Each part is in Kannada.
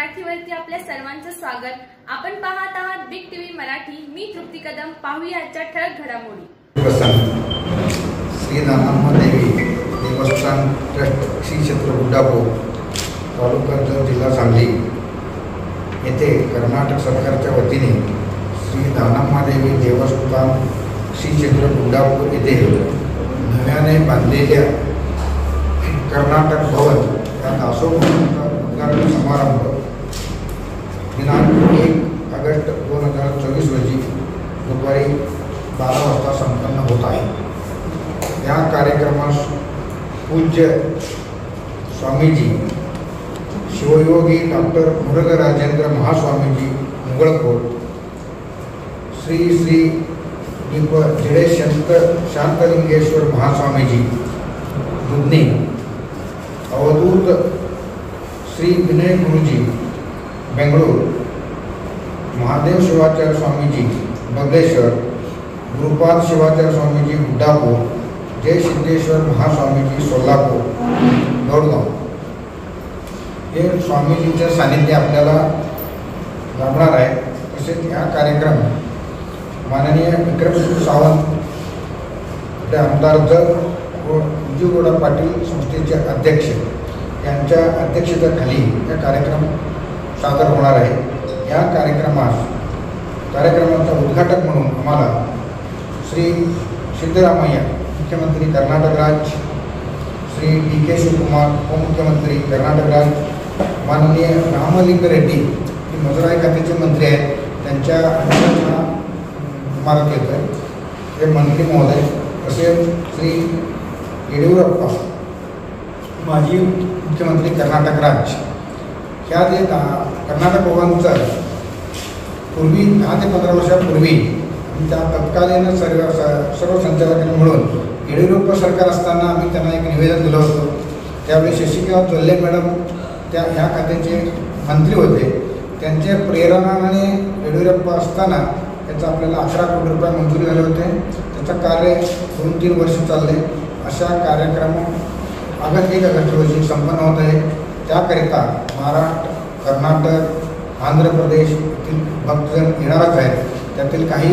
मराठीवरती आपल्या सर्वांचं स्वागत। आपण पाहत आहात बिग टीव्ही मराठी। मी तृप्ती कदम। पाहूया आजच्या ठळक घडामोडी। श्री दानम्मादेवी देवस्थान ट्रस्ट श्री क्षेत्र गुड्डापूर तालुका जिल्हा सांगली येथे कर्नाटक सरकारच्या वतीने श्री दानम्मादेवी देवस्थान श्री क्षेत्र गुड्डापूर येथे नव्याने बांधलेल्या कर्नाटक भवन या दासोह उद्घाटन समारंभ दिनांक 1 ऑगस्ट 2024 रोजी दुपारी 12 वाजता संपन्न होत आहे। या कार्यक्रमास पूज्य स्वामीजी शिवयोगी डॉक्टर मुरुगराजेंद्र महास्वामीजी मुगळकोट, श्री श्री जिडे शांतलिंगेश्वर महास्वामीजी दुधनी, अवधूत श्री विनय गुरुजी बेंगळूर, महादेव शिवाचार्य स्वामीजी बगलेश्वर, गुरुपाद शिवाचार्य स्वामीजी गुड्डापूर, जय सिद्धेश्वर महास्वामीजी सोलापूर गौडगाव हे स्वामीजींचे सानिध्य आपल्याला लाभणार आहे। तसेच हा कार्यक्रम माननीय विक्रमसिंह सावंत आपले आमदार जर व विजूगौडा पाटील संस्थेचे अध्यक्ष यांच्या अध्यक्षतेखाली हा कार्यक्रम सादर होणार आहे। या कार्यक्रमाचा उद्घाटक म्हणून आम्हाला श्री सिद्धरामय्या मुख्यमंत्री कर्नाटक राज्य, श्री DK शिवकुमार उपमुख्यमंत्री कर्नाटक राज्य, माननीय रामलिंग रेड्डी हे मजुराई खात्याचे मंत्री आहेत, त्यांच्या इमारत येत आहे हे मंत्री महोदय, तसेच श्री येडियुरप्पा माजी मुख्यमंत्री कर्नाटक राज्य ह्या जे कर्नाटक भवनचं पूर्वी 10 ते 15 वर्षापूर्वी त्या तत्कालीन सर्व संचालकांनी मिळून येडियुरप्पा सरकार असताना आम्ही त्यांना एक निवेदन दिलं होतं। त्यावेळी शशिकांत जोल्ले मॅडम ह्या खात्याचे मंत्री होते। त्यांच्या प्रेरणाने येडियुरप्पा असताना त्याचं आपल्याला 11 कोटी रुपये मंजुरी झाले होते। त्याचं कार्य 2-3 वर्ष चालले। अशा कार्यक्रम ऑगस्ट 1 ऑगस्ट रोजी संपन्न होत आहे। त्याकरिता महाराष्ट्र, कर्नाटक, आंध्र प्रदेश येथील भक्तजन येणारच आहेत। त्यातील काही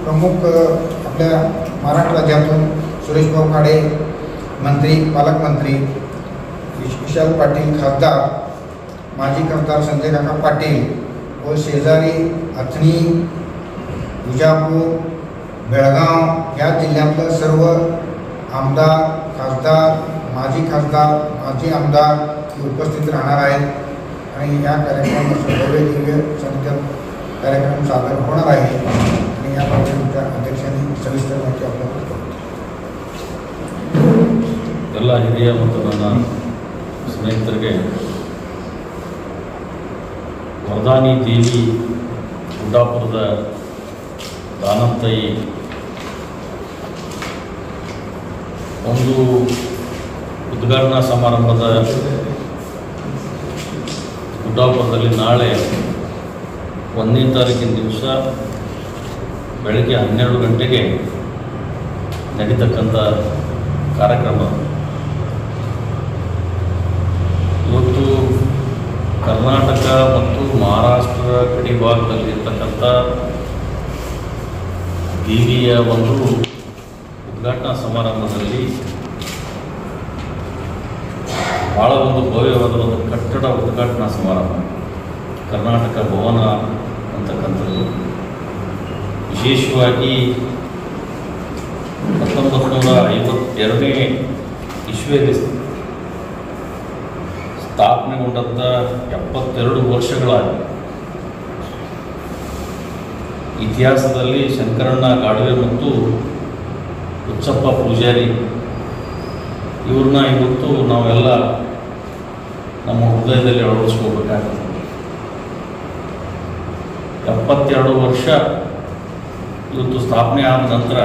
प्रमुख आपल्या महाराष्ट्र राज्यातून सुरेश भाऊ खाडे मंत्री, पालकमंत्री, विशाल पाटील खासदार, माजी खासदार संजय काका पाटील व शेजारी अथणी, विजापूर, बेळगाव या जिल्ह्यातलं सर्व आमदार, खासदार, माजी आमदार उपस्थित राहणार आहेत आणि या कार्यक्रमात भव्य दिव्य संख्येत कार्यक्रम सादर होणार आहे आणि या कार्यक्रमाच्या अध्यक्षांनी सविस्तर माहिती आपल्याला ಎಲ್ಲ ಹಿರಿಯ ಮತ್ತು ನನ್ನ ಸ್ನೇಹಿತರಿಗೆ ವರದಾನಿ ದೇವಿ ಗುಡ್ಡಾಪುರದ ದಾನಂತಾಯಿ ಒಂದು ಉದ್ಘಾಟನಾ ಸಮಾರಂಭದ ಗುಡ್ಡಾಪುರದಲ್ಲಿ ನಾಳೆ 1ನೇ ತಾರೀಕಿನ ದಿವಸ ಬೆಳಗ್ಗೆ 12 ಗಂಟೆಗೆ ನಡೀತಕ್ಕಂಥ ಕಾರ್ಯಕ್ರಮ। ಇವತ್ತು ಕರ್ನಾಟಕ ಮತ್ತು ಮಹಾರಾಷ್ಟ್ರ ಗಡಿಭಾಗದಲ್ಲಿರ್ತಕ್ಕಂಥ ದೇವಿಯ ಒಂದು ಉದ್ಘಾಟನಾ ಸಮಾರಂಭದಲ್ಲಿ ಭಾಳ ಒಂದು ಭವ್ಯವಾದ ಒಂದು ಕಟ್ಟಡ ಉದ್ಘಾಟನಾ ಸಮಾರಂಭ ಕರ್ನಾಟಕ ಭವನ ಅಂತಕ್ಕಂಥದ್ದು ವಿಶೇಷವಾಗಿ 1952ನೇ ಇಸ್ವಿಯಲ್ಲಿ ಸ್ಥಾಪನೆಗೊಂಡಂಥ 72 ವರ್ಷಗಳಾಗಿ ಇತಿಹಾಸದಲ್ಲಿ ಶಂಕರಣ್ಣ ಗಾಡ್ವೆ ಮತ್ತು ಹುಚ್ಚಪ್ಪ ಪೂಜಾರಿ ಇವ್ರನ್ನ ಇವತ್ತು ನಾವೆಲ್ಲ ನಮ್ಮ ಹೃದಯದಲ್ಲಿ ಅಳವಡಿಸ್ಕೋಬೇಕಾಗ್ತದೆ। 72 ವರ್ಷ ಇವತ್ತು ಸ್ಥಾಪನೆ ಆದ ನಂತರ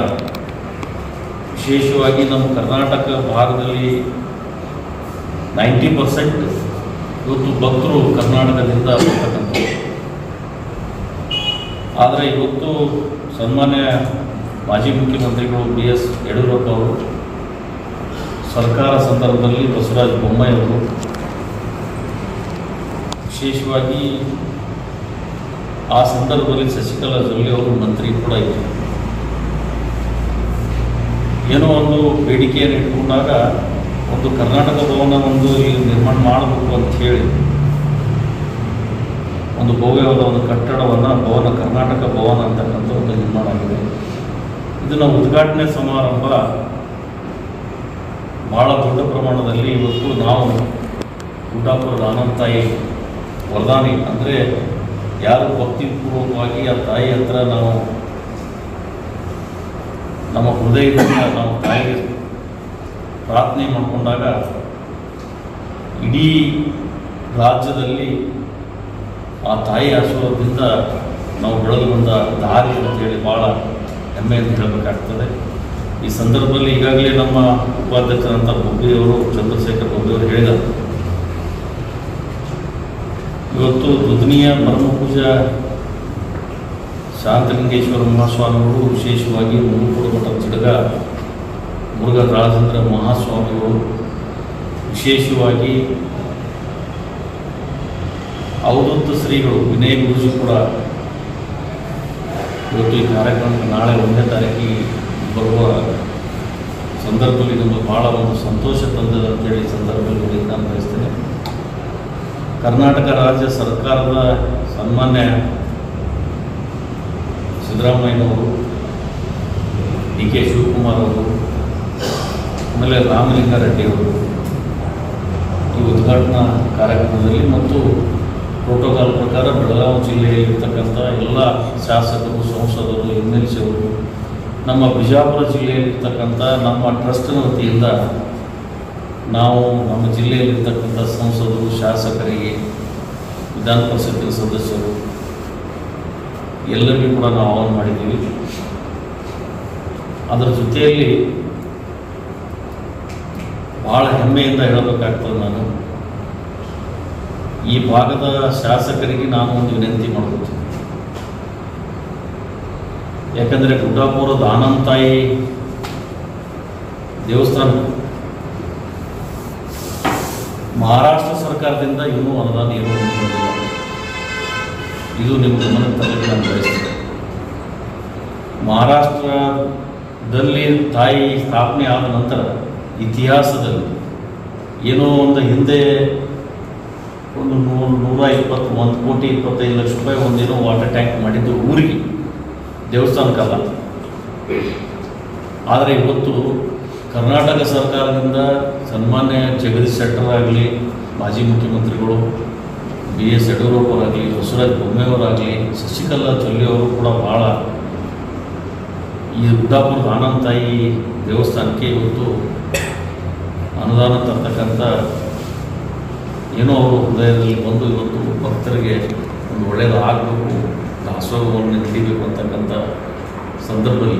ವಿಶೇಷವಾಗಿ ನಮ್ಮ ಕರ್ನಾಟಕ ಭಾಗದಲ್ಲಿ 90% ಇವತ್ತು ಭಕ್ತರು ಕರ್ನಾಟಕದಿಂದ ಬರ್ತಕ್ಕಂಥದ್ದು। ಆದರೆ ಇವತ್ತು ಸನ್ಮಾನ್ಯ ಮಾಜಿ ಮುಖ್ಯಮಂತ್ರಿಗಳು BS ಯಡಿಯೂರಪ್ಪ ಅವರು ಸರ್ಕಾರ ಸಂದರ್ಭದಲ್ಲಿ ಬಸವರಾಜ ಬೊಮ್ಮಾಯಿ ಅವರು ವಿಶೇಷವಾಗಿ ಆ ಸಂದರ್ಭದಲ್ಲಿ ಶಶಿಕಲಾ ಜೊಲ್ಲೆ ಅವರು ಮಂತ್ರಿ ಕೂಡ ಇದ್ದರು. ಏನೋ ಒಂದು ಬೇಡಿಕೆಯನ್ನು ಇಟ್ಕೊಂಡಾಗ ಒಂದು ಕರ್ನಾಟಕ ಭವನ ಒಂದು ಇಲ್ಲಿ ನಿರ್ಮಾಣ ಮಾಡಬೇಕು ಅಂತ ಹೇಳಿ ಒಂದು ಭವ್ಯವಾದ ಒಂದು ಕಟ್ಟಡವನ್ನು ಕರ್ನಾಟಕ ಭವನ ಅಂತಕ್ಕಂಥ ಒಂದು ನಿರ್ಮಾಣ ಆಗಿದೆ. ಇದನ್ನು ಉದ್ಘಾಟನೆ ಸಮಾರಂಭ ಭಾಳ ದೊಡ್ಡ ಪ್ರಮಾಣದಲ್ಲಿ ಇವತ್ತು ನಾವು ಗುಡ್ಡಾಪುರದ ಆನಂದತಾಯಿ ವರದಾನಿ ಅಂದರೆ ಯಾರು ಭಕ್ತಿಪೂರ್ವಕವಾಗಿ ಆ ತಾಯಿ ಹತ್ರ ನಾವು ನಮ್ಮ ಹೃದಯದಿಂದ ನಾವು ತಾಯಿಗೆ ಪ್ರಾರ್ಥನೆ ಮಾಡಿಕೊಂಡಾಗ ಇಡೀ ರಾಜ್ಯದಲ್ಲಿ ಆ ತಾಯಿ ಆಶೀರ್ವಾದದಿಂದ ನಾವು ಬೆಳೆದು ಬಂದ ದಾರಿ ಅಂತೇಳಿ ಭಾಳ ಹೆಮ್ಮೆಯಿಂದ ಹೇಳಬೇಕಾಗ್ತದೆ. ಈ ಸಂದರ್ಭದಲ್ಲಿ ಈಗಾಗಲೇ ನಮ್ಮ ಉಪಾಧ್ಯಕ್ಷರಂಥ ಬೊಬ್ಬಿಯವರು ಚಂದ್ರಶೇಖರ್ ಬೊಬ್ಬಿಯವರು ಹೇಳಿದರು, ಇವತ್ತು ದುದ್ನಿಯ ಮರ್ಮಪೂಜಾ ಶಾಂತಲಿಂಗೇಶ್ವರ ಮಹಾಸ್ವಾಮಿಗಳು, ವಿಶೇಷವಾಗಿ ಮುರುಕೂಡ ಮಠದ ಚಿಡಗ ಮುರುಘಾ ರಾಜೇಂದ್ರ ಮಹಾಸ್ವಾಮಿಗಳು, ವಿಶೇಷವಾಗಿ ಅವಧೂತ ಶ್ರೀಗಳು ವಿನಯ ಗುರುಜಿ ಕೂಡ ಇವತ್ತು ಈ ಕಾರ್ಯಕ್ರಮಕ್ಕೆ ನಾಳೆ 1ನೇ ತಾರೀಕಿಗೆ ಬರುವ ಸಂದರ್ಭದಲ್ಲಿ ನಮಗೆ ಭಾಳ ಒಂದು ಸಂತೋಷ ತಂದಿದೆ ಅಂತೇಳಿ ಸಂದರ್ಭದಲ್ಲಿ ನಾನು ಬಯಸ್ತೇನೆ. ಕರ್ನಾಟಕ ರಾಜ್ಯ ಸರ್ಕಾರದ ಸನ್ಮಾನ್ಯ ಸಿದ್ದರಾಮಯ್ಯನವರು, ಡಿ ಕೆ ಶಿವಕುಮಾರ್ ಅವರು, ಆಮೇಲೆ ರಾಮಲಿಂಗಾರೆಡ್ಡಿಯವರು ಈ ಉದ್ಘಾಟನಾ ಕಾರ್ಯಕ್ರಮದಲ್ಲಿ ಮತ್ತು ಪ್ರೋಟೋಕಾಲ್ ಪ್ರಕಾರ ಬೆಳಗಾವಿ ಜಿಲ್ಲೆಯಲ್ಲಿರ್ತಕ್ಕಂಥ ಎಲ್ಲ ಶಾಸಕರು, ಸಂಸದರು, MLC ಅವರು, ನಮ್ಮ ಬಿಜಾಪುರ ಜಿಲ್ಲೆಯಲ್ಲಿರ್ತಕ್ಕಂಥ ನಮ್ಮ ಟ್ರಸ್ಟ್ನ ವತಿಯಿಂದ ನಾವು ನಮ್ಮ ಜಿಲ್ಲೆಯಲ್ಲಿರ್ತಕ್ಕಂಥ ಸಂಸದರು, ಶಾಸಕರಿಗೆ, ವಿಧಾನ ಪರಿಷತ್ತಿನ ಸದಸ್ಯರು ಎಲ್ಲರಿಗೂ ಕೂಡ ನಾವು ಆಹ್ವಾನ ಮಾಡಿದ್ದೀವಿ. ಅದರ ಜೊತೆಯಲ್ಲಿ ಭಾಳ ಹೆಮ್ಮೆಯಿಂದ ಹೇಳಬೇಕಾಗ್ತದೆ, ನಾನು ಈ ಭಾಗದ ಶಾಸಕರಿಗೆ ನಾನು ಒಂದು ವಿನಂತಿ ಮಾಡಬಹುದು. ಯಾಕಂದರೆ ಗುಡ್ಡಾಪುರದ ಆನಂದತಾಯಿ ದೇವಸ್ಥಾನ ಮಹಾರಾಷ್ಟ್ರ ಸರ್ಕಾರದಿಂದ ಇನ್ನೂ ಅನುದಾನ ಏನೂ ಬಂದಿಲ್ಲ. ಇದು ನಿಮ್ಮ ಗಮನಕ್ಕೆ ತರಲಿಕ್ಕೆ ನಾನು ಬಯಸ್ತೇನೆ. ಮಹಾರಾಷ್ಟ್ರದಲ್ಲಿ ತಾಯಿ ಸ್ಥಾಪನೆ ಆದ ನಂತರ ಇತಿಹಾಸದಲ್ಲಿ ಏನೋ ಒಂದು ಹಿಂದೆ ಒಂದು 125 ಲಕ್ಷ ಒಂದೇನೋ ವಾಟರ್ ಟ್ಯಾಂಕ್ ಮಾಡಿದ್ದು ಊರಿಗೆ, ದೇವಸ್ಥಾನಕ್ಕಲ್ಲ. ಆದರೆ ಇವತ್ತು ಕರ್ನಾಟಕ ಸರ್ಕಾರದಿಂದ ಸನ್ಮಾನ್ಯ ಜಗದೀಶ್ ಶೆಟ್ಟರ್ ಆಗಲಿ, ಮಾಜಿ ಮುಖ್ಯಮಂತ್ರಿಗಳು BS ಯಡಿಯೂರಪ್ಪರಾಗಲಿ, ಬಸವರಾಜ ಬೊಮ್ಮೆಯವರಾಗಲಿ, ಶಶಿಕಲಾ ಜೊಲ್ಲೆ ಅವರು ಕೂಡ ಭಾಳ ಈ ಗುಡ್ಡಾಪುರದ ಆನಂದತಾಯಿ ದೇವಸ್ಥಾನಕ್ಕೆ ಇವತ್ತು ಅನುದಾನ ತರ್ತಕ್ಕಂಥ ಏನೋ ಅವರು ಹೃದಯದಲ್ಲಿ ಬಂದು ಇವತ್ತು ಭಕ್ತರಿಗೆ ಒಂದು ಒಳ್ಳೆಯದು ಆಗಬೇಕು, ದಾಸೋಹವನ್ನು ನಡೀಬೇಕು ಅಂತಕ್ಕಂಥ ಸಂದರ್ಭದಲ್ಲಿ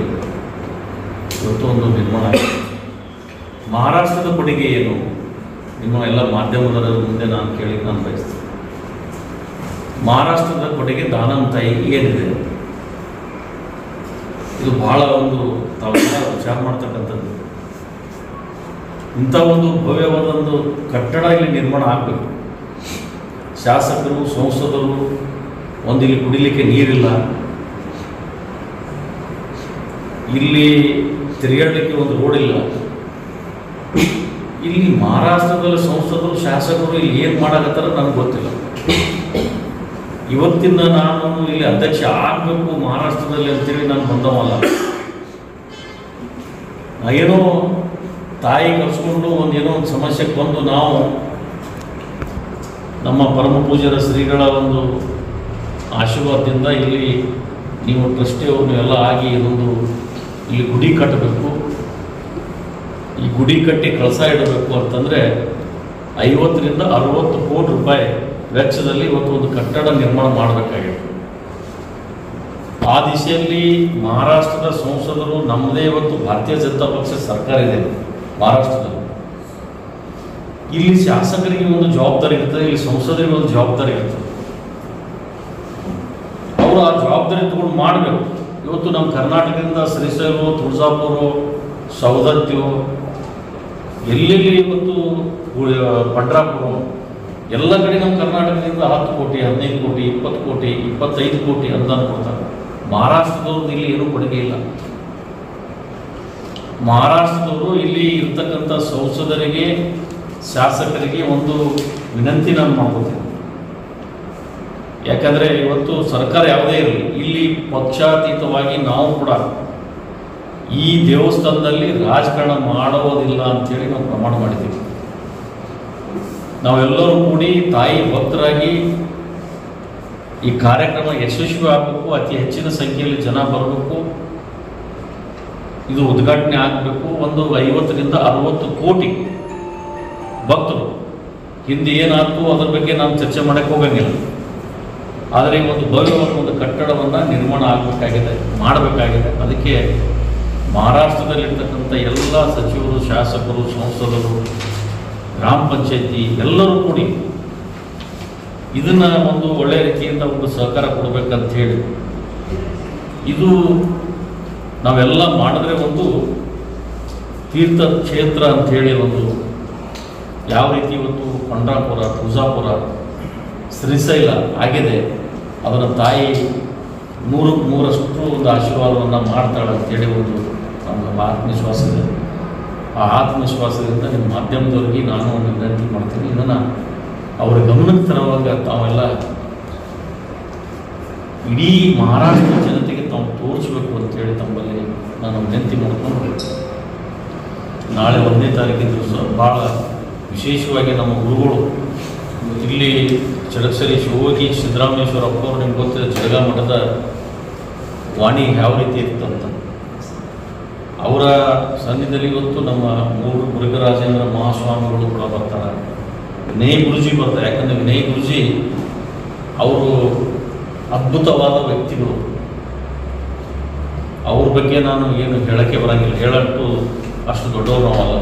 ಇವತ್ತು ಒಂದು ನಿರ್ಮಾಣ ಆಗಿದೆ. ಮಹಾರಾಷ್ಟ್ರದ ಕೊಡುಗೆ ಏನು? ನಿಮ್ಮ ಎಲ್ಲ ಮಾಧ್ಯಮದವರ ಮುಂದೆ ನಾನು ಕೇಳಿ ನಾನು ಬಯಸ್ತೇನೆ. ಮಹಾರಾಷ್ಟ್ರದ ಕೊಡುಗೆ ದಾನಂತಾಯಿ ಏನಿದೆ? ಇದು ಬಹಳ ಒಂದು ತಾವೆಲ್ಲ ವಿಚಾರ ಮಾಡ್ತಕ್ಕಂಥದ್ದು. ಇಂಥ ಒಂದು ಭವ್ಯವಾದ ಒಂದು ಕಟ್ಟಡ ಇಲ್ಲಿ ನಿರ್ಮಾಣ ಆಗಬೇಕು. ಶಾಸಕರು, ಸಂಸದರು, ಒಂದು ಇಲ್ಲಿ ಕುಡಿಲಿಕ್ಕೆ ನೀರಿಲ್ಲ, ಇಲ್ಲಿ ತಿರುಗಾಡಲಿಕ್ಕೆ ಒಂದು ರೋಡ್ ಇಲ್ಲ. ಇಲ್ಲಿ ಮಹಾರಾಷ್ಟ್ರದಲ್ಲಿ ಸಂಸದರು, ಶಾಸಕರು ಇಲ್ಲಿ ಏನು ಮಾಡಕತ್ತಾರ ನನಗೆ ಗೊತ್ತಿಲ್ಲ. ಇವತ್ತಿಂದ ನಾನು ಇಲ್ಲಿ ಅಧ್ಯಕ್ಷ ಆಗಬೇಕು ಮಹಾರಾಷ್ಟ್ರದಲ್ಲಿ ಅಂತೇಳಿ ನಾನು ಬಂದವಲ್ಲ. ಏನೋ ತಾಯಿ ಕರ್ಸ್ಕೊಂಡು ಒಂದೇನೋ ಒಂದು ಸಮಸ್ಯೆಗೆ ಬಂದು ನಾವು ನಮ್ಮ ಪರಮ ಪೂಜ್ಯರ ಶ್ರೀಗಳ ಒಂದು ಆಶೀರ್ವಾದದಿಂದ ಇಲ್ಲಿ ನೀವು ಟ್ರಸ್ಟಿಯವ್ರನ್ನ ಎಲ್ಲ ಆಗಿ ಇದೊಂದು ಇಲ್ಲಿ ಗುಡಿ ಕಟ್ಟಬೇಕು, ಈ ಗುಡಿ ಕಟ್ಟಿ ಕಳಸ ಇಡಬೇಕು ಅಂತಂದರೆ 50 ರಿಂದ 60 ಕೋಟಿ ರೂಪಾಯಿ ವೆಚ್ಚದಲ್ಲಿ ಇವತ್ತು ಒಂದು ಕಟ್ಟಡ ನಿರ್ಮಾಣ ಮಾಡಬೇಕಾಗಿದೆ. ಆ ದಿಶೆಯಲ್ಲಿ ಮಹಾರಾಷ್ಟ್ರದ ಸಂಸದರು, ನಮ್ಮದೇ ಇವತ್ತು ಭಾರತೀಯ ಜನತಾ ಪಕ್ಷ ಸರ್ಕಾರ ಇದೆ ಮಹಾರಾಷ್ಟ್ರದಲ್ಲಿ. ಇಲ್ಲಿ ಶಾಸಕರಿಗೆ ಒಂದು ಜವಾಬ್ದಾರಿ ಇರ್ತದೆ, ಇಲ್ಲಿ ಸಂಸದರಿಗೆ ಒಂದು ಜವಾಬ್ದಾರಿ ಇರ್ತದೆ. ಅವರು ಆ ಜವಾಬ್ದಾರಿ ತಗೊಂಡು ಮಾಡಬೇಕು. ಇವತ್ತು ನಮ್ಮ ಕರ್ನಾಟಕದಿಂದ ಶ್ರೀಶೈಲ, ತುಳಜಾಪುರ, ಸೌದತ್ತಿ, ಎಲ್ಲೆಲ್ಲಿ ಇವತ್ತು ಪಂಡ್ರಾಪುರ ಎಲ್ಲ ಕಡೆ ನಮ್ಮ ಕರ್ನಾಟಕದಿಂದ 10 ಕೋಟಿ 15 ಕೋಟಿ 20 ಕೋಟಿ 25 ಕೋಟಿ ಅನುದಾನ ಕೊಡ್ತಾರೆ. ಮಹಾರಾಷ್ಟ್ರದವ್ರದ್ದು ಇಲ್ಲಿ ಏನೂ ಕೊಡುಗೆ ಇಲ್ಲ. ಮಹಾರಾಷ್ಟ್ರದವರು ಇಲ್ಲಿ ಇರ್ತಕ್ಕಂಥ ಸಂಸದರಿಗೆ ಶಾಸಕರಿಗೆ ಒಂದು ವಿನಂತಿ ನಾನು ಮಾಡ್ಕೋತೀನಿ. ಯಾಕಂದರೆ ಇವತ್ತು ಸರ್ಕಾರ ಯಾವುದೇ ಇರಲಿ, ಇಲ್ಲಿ ಪಕ್ಷಾತೀತವಾಗಿ ನಾವು ಕೂಡ ಈ ದೇವಸ್ಥಾನದಲ್ಲಿ ರಾಜಕಾರಣ ಮಾಡೋದಿಲ್ಲ ಅಂಥೇಳಿ ನಾವು ಪ್ರಮಾಣ ಮಾಡಿದ್ದೀವಿ. ನಾವೆಲ್ಲರೂ ಕೂಡಿ ತಾಯಿ ಭಕ್ತರಾಗಿ ಈ ಕಾರ್ಯಕ್ರಮ ಯಶಸ್ವಿ ಆಗಬೇಕು, ಅತಿ ಹೆಚ್ಚಿನ ಸಂಖ್ಯೆಯಲ್ಲಿ ಜನ ಬರಬೇಕು, ಇದು ಉದ್ಘಾಟನೆ ಆಗಬೇಕು. ಒಂದು 50 ರಿಂದ 60 ಕೋಟಿ ಭಕ್ತರು. ಹಿಂದೆ ಏನಾಯ್ತು ಅದ್ರ ಬಗ್ಗೆ ನಾನು ಚರ್ಚೆ ಮಾಡೋಕ್ಕೆ ಹೋಗಂಗಿಲ್ಲ. ಆದರೆ ಒಂದು ಭವ್ಯವಾದ ಒಂದು ಕಟ್ಟಡವನ್ನು ನಿರ್ಮಾಣ ಮಾಡಬೇಕಾಗಿದೆ. ಅದಕ್ಕೆ ಮಹಾರಾಷ್ಟ್ರದಲ್ಲಿರ್ತಕ್ಕಂಥ ಎಲ್ಲ ಸಚಿವರು, ಶಾಸಕರು, ಸಂಸದರು, ಗ್ರಾಮ ಪಂಚಾಯತಿ ಎಲ್ಲರೂ ಕೂಡಿ ಇದನ್ನು ಒಂದು ಒಳ್ಳೆಯ ರೀತಿಯಿಂದ ಒಂದು ಸಹಕಾರ ಕೊಡಬೇಕಂತ ಹೇಳಿ, ಇದು ನಾವೆಲ್ಲ ಮಾಡಿದ್ರೆ ಒಂದು ತೀರ್ಥ ಕ್ಷೇತ್ರ ಅಂಥೇಳಿ ಒಂದು ಯಾವ ರೀತಿ ಇವತ್ತು ಪಂಡ್ರಾಪುರ, ತುಳಜಾಪುರ, ಶ್ರೀಶೈಲ ಆಗಿದೆ, ಅದರ ತಾಯಿ 100ಕ್ಕೆ 100ರಷ್ಟು ಒಂದು ಆಶೀರ್ವಾದವನ್ನು ಮಾಡ್ತಾಳೆ ಅಂತೇಳಿ ಒಂದು ನಮ್ಮ ಆತ್ಮವಿಶ್ವಾಸ ಇದೆ. ಆ ಆತ್ಮವಿಶ್ವಾಸದಿಂದ ನಿಮ್ಮ ಮಾಧ್ಯಮದವ್ರಿಗೆ ನಾನು ಒಂದು ವಿನಂತಿ ಮಾಡ್ತೀನಿ, ಇದನ್ನು ಅವರ ಗಮನಕ್ಕೆ ತರುವಾಗ ತಾವೆಲ್ಲ ಇಡೀ ಮಹಾರಾಷ್ಟ್ರ ಜನತೆಗೆ ತಾವು ತೋರಿಸ್ಬೇಕು ಅಂತೇಳಿ ತಮ್ಮಲ್ಲಿ ನಾನು ವಿನಂತಿ ಮಾಡಿಕೊಂಡು, ನಾಳೆ 1ನೇ ತಾರೀಕಿನ ದಿವಸ ಭಾಳ ವಿಶೇಷವಾಗಿ ನಮ್ಮ ಗುರುಗಳು ಇಲ್ಲಿ ಚಡಕ್ಸರಿ ಶಿವಯೋಗಿ ಸಿದ್ದರಾಮೇಶ್ವರಪ್ಪ ಅವರು, ನಿಮ್ಗೆ ಗೊತ್ತಿದೆ ಜಳಗಾ ಮಠದ ವಾಣಿ ಯಾವ ರೀತಿ ಇರ್ತಂತ, ಅವರ ಸನ್ನಿಧಿಯಲ್ಲಿ ಇವತ್ತು ನಮ್ಮ ಮುರುಘರಾಜೇಂದ್ರ ಮಹಾಸ್ವಾಮಿಗಳು ಕೂಡ ಬರ್ತಾರೆ, ವಿನಯ್ ಗುರುಜಿ ಬರ್ತಾರೆ. ಯಾಕಂದರೆ ವಿನಯ್ ಗುರುಜಿ ಅವರು ಅದ್ಭುತವಾದ ವ್ಯಕ್ತಿಗಳು. ಅವ್ರ ಬಗ್ಗೆ ನಾನು ಏನು ಹೇಳೋಕ್ಕೆ ಬರೋಂಗಿಲ್ಲ, ಹೇಳಟ್ಟು ಅಷ್ಟು ದೊಡ್ಡವರು ನಾವಲ್ಲ.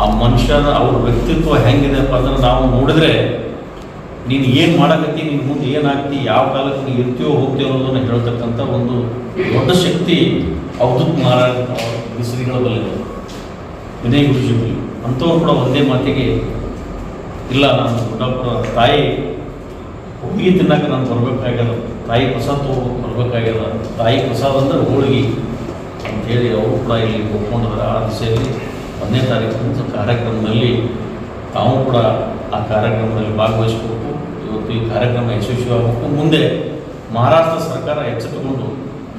ಆ ಮನುಷ್ಯನ ಅವ್ರ ವ್ಯಕ್ತಿತ್ವ ಹೆಂಗಿದೆಪ್ಪ ಅಂದ್ರೆ ನಾವು ನೋಡಿದ್ರೆ ನೀನು ಏನು ಮಾಡಕತ್ತಿ, ನೀನು ಮುಂದೆ ಏನಾಗ್ತಿ, ಯಾವ ಕಾಲಕ್ಕೆ ನೀನು ಇರ್ತೀವೋ ಹೋಗ್ತೀವೋ ಅನ್ನೋದನ್ನು ಹೇಳ್ತಕ್ಕಂಥ ಒಂದು ದೊಡ್ಡ ಶಕ್ತಿ ಅವಧೂತ್ ಮಹಾರಾಜ ಶ್ರೀಗಳ ಬಲ್ಲಿದೆ, ವಿನಯ್ ಗುರುಜಿ ಬಲ್ಲಿ. ಅಂಥವ್ರು ಕೂಡ ಒಂದೇ ಮಾತಿಗೆ ಇಲ್ಲ, ನಾನು ದೊಡ್ಡಪ್ಪರ ತಾಯಿ ಹೋಳಿಗೆ ತಿನ್ನಕ್ಕೆ ನಾನು ಬರಬೇಕಾಗ್ಯದ, ತಾಯಿ ಪ್ರಸಾದ ಬರಬೇಕಾಗ್ಯದ, ತಾಯಿ ಪ್ರಸಾದ ಅಂದರೆ ಹೋಳಿಗೆ ಅಂಥೇಳಿ ಅವರು ಕೂಡ ಇಲ್ಲಿ ಒಪ್ಕೊಂಡಿದ್ದಾರೆ. ಆ ದಿಶೆಯಲ್ಲಿ 1ನೇ ತಾರೀಕಿನ ಕಾರ್ಯಕ್ರಮದಲ್ಲಿ ತಾವು ಕೂಡ ಆ ಕಾರ್ಯಕ್ರಮದಲ್ಲಿ ಭಾಗವಹಿಸಬೇಕು. ಇವತ್ತು ಈ ಕಾರ್ಯಕ್ರಮ ಯಶಸ್ವಿಯಾಗಬೇಕು. ಮುಂದೆ ಮಹಾರಾಷ್ಟ್ರ ಸರ್ಕಾರ ಎಚ್ಚೆತ್ತುಕೊಂಡು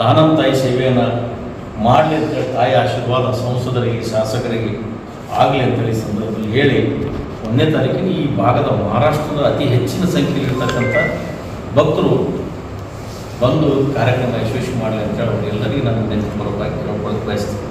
ದಾನಂ ತಾಯಿ ಸೇವೆಯನ್ನು ಮಾಡಲಿ ಅಂತೇಳಿ ತಾಯಿ ಆಶೀರ್ವಾದ ಸಂಸದರಿಗೆ, ಶಾಸಕರಿಗೆ ಆಗಲಿ ಅಂತೇಳಿ ಸಂದರ್ಭದಲ್ಲಿ ಹೇಳಿ, 1ನೇ ತಾರೀಕಿನ ಈ ಭಾಗದ ಮಹಾರಾಷ್ಟ್ರದ ಅತಿ ಹೆಚ್ಚಿನ ಸಂಖ್ಯೆಯಲ್ಲಿರ್ತಕ್ಕಂಥ ಭಕ್ತರು ಬಂದು ಕಾರ್ಯಕ್ರಮ ಯಶಸ್ವಿ ಮಾಡಲಿ ಅಂತೇಳಿ ಅವರೆಲ್ಲರಿಗೂ ನಾನು ನೆನಪು ಬರೋದಾಗಿ ಕೇಳ್ಕೊಳ್ಳೋಕೆ ಬಯಸ್ತೀನಿ.